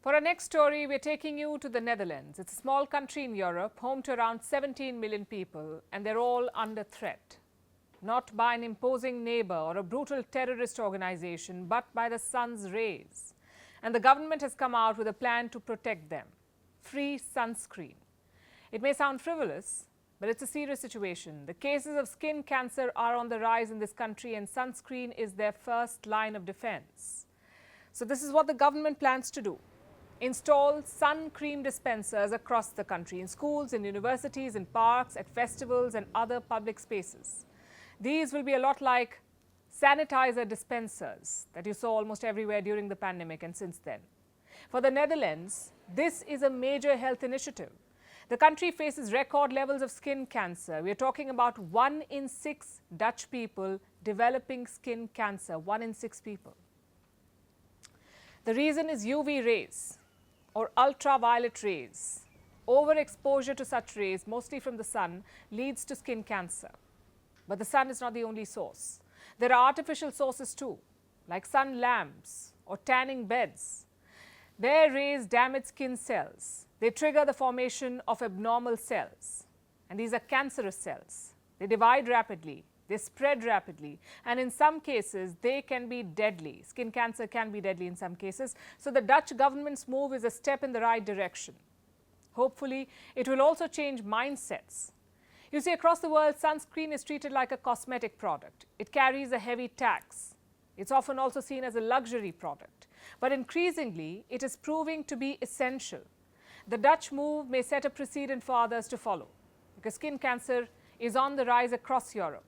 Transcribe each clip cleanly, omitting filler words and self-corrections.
For our next story, we're taking you to the Netherlands. It's a small country in Europe, home to around 17 million people, and they're all under threat. Not by an imposing neighbor or a brutal terrorist organization, but by the sun's rays. And the government has come out with a plan to protect them. Free sunscreen. It may sound frivolous, but it's a serious situation. The cases of skin cancer are on the rise in this country, and sunscreen is their first line of defense. So this is what the government plans to do. Install sun cream dispensers across the country, in schools, in universities, in parks, at festivals and other public spaces. These will be a lot like sanitizer dispensers that you saw almost everywhere during the pandemic and since then. For the Netherlands, this is a major health initiative. The country faces record levels of skin cancer. We are talking about 1 in 6 Dutch people developing skin cancer, 1 in 6 people. The reason is UV rays or ultraviolet rays. Overexposure to such rays, mostly from the sun, leads to skin cancer. But the sun is not the only source. There are artificial sources too, like sun lamps or tanning beds. Their rays damage skin cells. They trigger the formation of abnormal cells. And these are cancerous cells. They divide rapidly. They spread rapidly. And in some cases, they can be deadly. Skin cancer can be deadly in some cases. So the Dutch government's move is a step in the right direction. Hopefully, it will also change mindsets. You see, across the world, sunscreen is treated like a cosmetic product. It carries a heavy tax. It's often also seen as a luxury product. But increasingly, it is proving to be essential. The Dutch move may set a precedent for others to follow, because skin cancer is on the rise across Europe.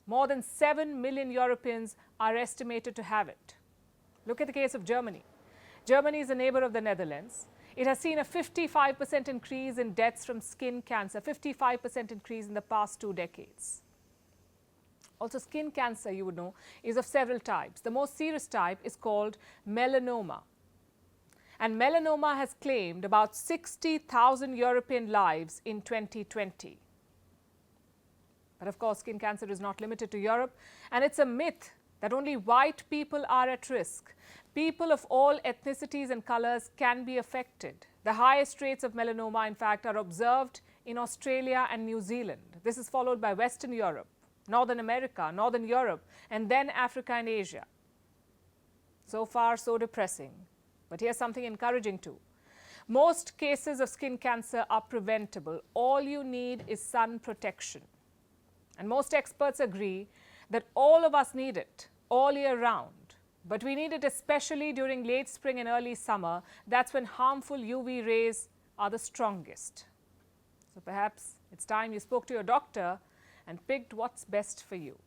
More than 7 million Europeans are estimated to have it. Look at the case of Germany. Germany is a neighbor of the Netherlands. It has seen a 55% increase in deaths from skin cancer, 55% increase in the past 2 decades. Also, skin cancer, you would know, is of several types. The most serious type is called melanoma. And melanoma has claimed about 60,000 European lives in 2020. But of course, skin cancer is not limited to Europe, and it's a myth that only white people are at risk. People of all ethnicities and colors can be affected. The highest rates of melanoma, in fact, are observed in Australia and New Zealand. This is followed by Western Europe, Northern America, Northern Europe, and then Africa and Asia. So far, so depressing. But here's something encouraging too. Most cases of skin cancer are preventable. All you need is sun protection. And most experts agree that all of us need it all year round. But we need it especially during late spring and early summer. That's when harmful UV rays are the strongest. So perhaps it's time you spoke to your doctor and picked what's best for you.